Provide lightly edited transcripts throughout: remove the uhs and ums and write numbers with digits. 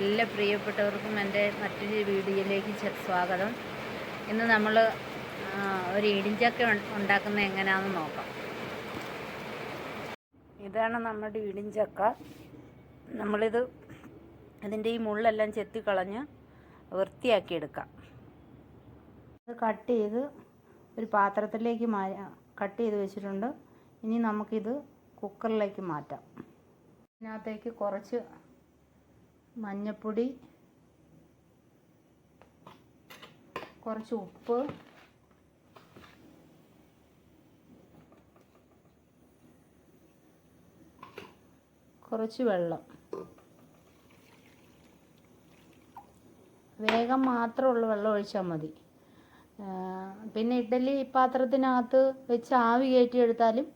എല്ലാ പ്രിയപ്പെട്ടവർക്കും എൻ്റെ മറ്റൊരു വീഡിയോയിലേക്ക് സ്വാഗതം. ഇന്ന് നമ്മൾ ഒരു ഇടിഞ്ചക്ക ഉണ്ടാക്കുന്നത് എങ്ങനെയാണെന്ന് നോക്കാം. ഇതാണ് നമ്മുടെ ഇടിഞ്ചക്ക. നമ്മളിത് അതിൻ്റെ ഈ മുള്ളെല്ലാം ചെത്തിക്കളഞ്ഞ് വൃത്തിയാക്കി എടുക്കാം. ഇത് കട്ട് ചെയ്ത് ഒരു പാത്രത്തിലേക്ക് കട്ട് ചെയ്ത് വെച്ചിട്ടുണ്ട്. ഇനി നമുക്കിത് കുക്കറിലേക്ക് മാറ്റാം. ഇതിനകത്തേക്ക് കുറച്ച് മഞ്ഞൾപ്പൊടി, കുറച്ച് ഉപ്പ്, കുറച്ച് വെള്ളം, വേഗം മാത്രമുള്ള വെള്ളം ഒഴിച്ചാൽ മതി. പിന്നെ ഇഡ്ഡലി പാത്രത്തിനകത്ത് വെച്ച് ആവി കയറ്റിയെടുത്താലും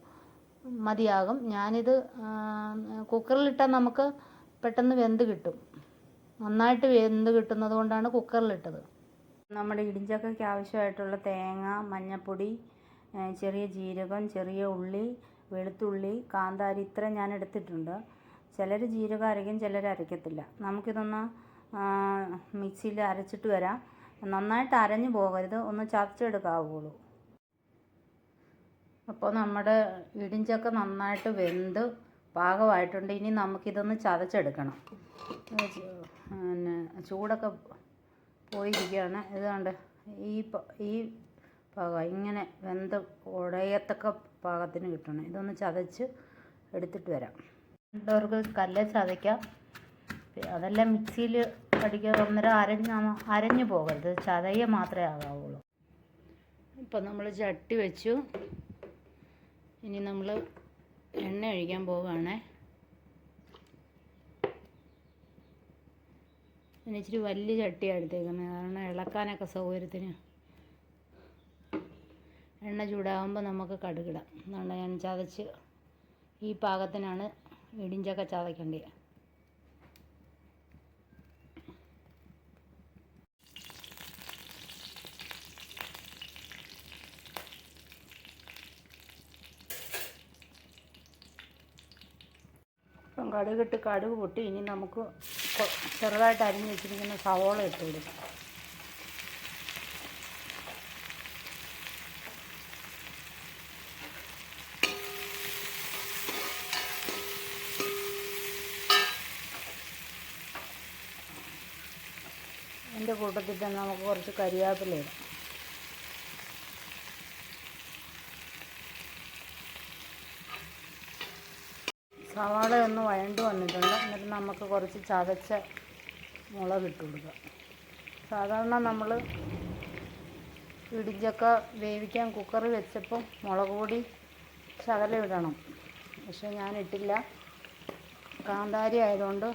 മതിയാകും. ഞാനിത് കുക്കറിലിട്ടാൽ നമുക്ക് പെട്ടെന്ന് വെന്ത് കിട്ടും. നന്നായിട്ട് വെന്ത് കിട്ടുന്നത് കൊണ്ടാണ് കുക്കറിലിട്ടത്. നമ്മുടെ ഇടിഞ്ചക്കയ്ക്ക് ആവശ്യമായിട്ടുള്ള തേങ്ങ, മഞ്ഞൾപ്പൊടി, ചെറിയ ജീരകം, ചെറിയ ഉള്ളി, വെളുത്തുള്ളി, കാന്താരി ഇത്ര ഞാൻ എടുത്തിട്ടുണ്ട്. ചിലർ ജീരകം അരയ്ക്കും, ചിലർ അരയ്ക്കത്തില്ല. നമുക്കിതൊന്ന് മിക്സിയിൽ അരച്ചിട്ട് വരാം. നന്നായിട്ട് അരഞ്ഞു പോകരുത്, ഒന്ന് ചതച്ചെടുക്കാവുള്ളൂ. അപ്പോൾ നമ്മുടെ ഇടിഞ്ചക്ക നന്നായിട്ട് വെന്ത് പാകമായിട്ടുണ്ട്. ഇനി നമുക്കിതൊന്ന് ചതച്ചെടുക്കണം. പിന്നെ ചൂടൊക്കെ പോയിരിക്കുകയാണ്. ഇതുകൊണ്ട് ഈ പാകം ഇങ്ങനെ വെന്ത് ഉടയത്തക്ക പാകത്തിന് കിട്ടണം. ഇതൊന്ന് ചതച്ച് എടുത്തിട്ട് വരാം. രണ്ടവർക്ക് കല്ല് ചതയ്ക്കാം. അതെല്ലാം മിക്സിയിൽ അടിക്കുക. അരഞ്ഞു പോകരുത്, ചതയ മാത്രമേ ആകാവുള്ളൂ. ഇപ്പം നമ്മൾ ചട്ടി വെച്ചു. ഇനി നമ്മൾ എണ്ണ ഒഴിക്കാൻ പോവുകയാണേ. പിന്നെ ഇച്ചിരി വലിയ ചട്ടിയാണ് എടുത്തേക്കുന്നത്, കാരണം ഇളക്കാനൊക്കെ സൗകര്യത്തിന്. എണ്ണ ചൂടാകുമ്പോൾ നമുക്ക് കടുകിടാം. അതുകൊണ്ട് ഞാൻ ചതച്ച് ഈ പാകത്തിനാണ് ഇടിഞ്ചക്ക ചതയ്ക്കേണ്ടത്. ഇപ്പം കടുകിട്ട് കടുക് പൊട്ടി. ഇനി നമുക്ക് ചെറുതായിട്ട് അരിഞ്ഞ് വെച്ചിരിക്കുന്ന സവോള ഇട്ട് കൊടുക്കാം. അതിൻ്റെ കൂട്ടത്തിൽ തന്നെ നമുക്ക് കുറച്ച് കരിവേപ്പില ഇടാം. സവാള ഒന്ന് വഴണ്ട് വന്നിട്ടുണ്ട്. എന്നിട്ട് നമുക്ക് കുറച്ച് ചതച്ച മുളക് ഇട്ട് കൊടുക്കാം. സാധാരണ നമ്മൾ ഇടിഞ്ചക്ക വേവിക്കാൻ കുക്കറിൽ വെച്ചപ്പോൾ മുളക് പൊടി ശകലം ഇടണം, പക്ഷെ ഞാനിട്ടില്ല. കാന്താരി ആയതുകൊണ്ട്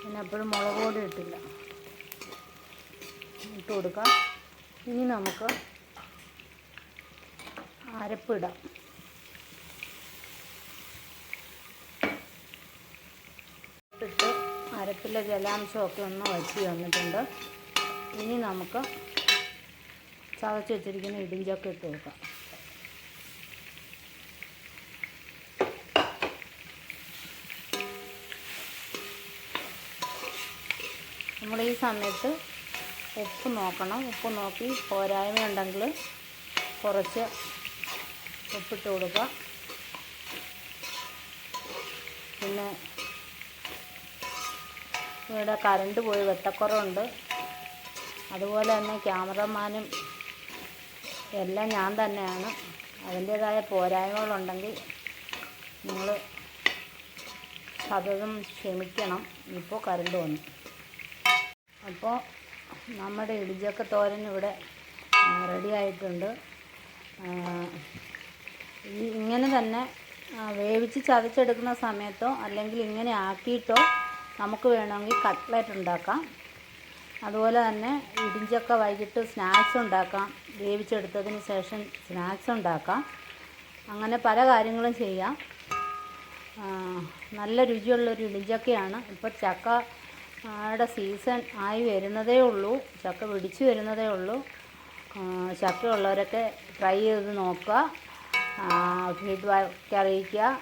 പിന്നെ എപ്പോഴും മുളക് പൊടി ഇട്ടില്ല. ഇട്ട് കൊടുക്കാം. ഇനി നമുക്ക് അരപ്പിടാം. ഇട്ട് അരപ്പിലെ ജലാംശമൊക്കെ ഒന്ന് വറ്റി വന്നിട്ടുണ്ട്. ഇനി നമുക്ക് ചതച്ച് വെച്ചിരിക്കുന്ന ഇടിഞ്ചക്ക ഇട്ട് കൊടുക്കാം. നമ്മൾ ഈ സമയത്ത് ഉപ്പ് നോക്കണം. ഉപ്പ് നോക്കി പോരായ്മയുണ്ടെങ്കിൽ കുറച്ച് ഉപ്പിട്ട് കൊടുക്കുക. പിന്നെ ഇവിടെ കറണ്ട് പോയി, വെട്ടക്കുറവുണ്ട്. അതുപോലെ തന്നെ ക്യാമറമാനും എല്ലാം ഞാൻ തന്നെയാണ്. അതിൻ്റേതായ പോരായ്മകളുണ്ടെങ്കിൽ നിങ്ങൾ സതതം ക്ഷമിക്കണം. ഇപ്പോൾ കറണ്ട് വന്നു. അപ്പോൾ നമ്മുടെ ഇടിഞ്ചക്ക തോരൻ ഇവിടെ റെഡി ആയിട്ടുണ്ട്. ഇങ്ങനെ തന്നെ വേവിച്ച് ചതച്ചെടുക്കുന്ന സമയത്തോ അല്ലെങ്കിൽ ഇങ്ങനെ ആക്കിയിട്ടോ നമുക്ക് വേണമെങ്കിൽ കട്ട്ലറ്റ് ഉണ്ടാക്കാം. അതുപോലെ തന്നെ ഇടിഞ്ചക്ക വൈകിട്ട് സ്നാക്സ് ഉണ്ടാക്കാം. വേവിച്ചെടുത്തതിന് ശേഷം സ്നാക്സ് ഉണ്ടാക്കാം. അങ്ങനെ പല കാര്യങ്ങളും ചെയ്യാം. നല്ല രുചിയുള്ളൊരു ഇടിഞ്ചക്കയാണ്. ഇപ്പോൾ ചക്കയുടെ സീസൺ ആയി വരുന്നതേ ഉള്ളൂ. ചക്ക പിടിച്ചു വരുന്നതേ ഉള്ളൂ. ചക്കയുള്ളവരൊക്കെ ട്രൈ ചെയ്ത് നോക്കുക. ഫീഡ്ബാക്ക് അറിയിക്കുക.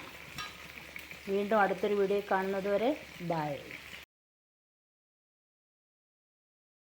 വീണ്ടും അടുത്തൊരു വീഡിയോ കാണുന്നത് വരെ ബൈ.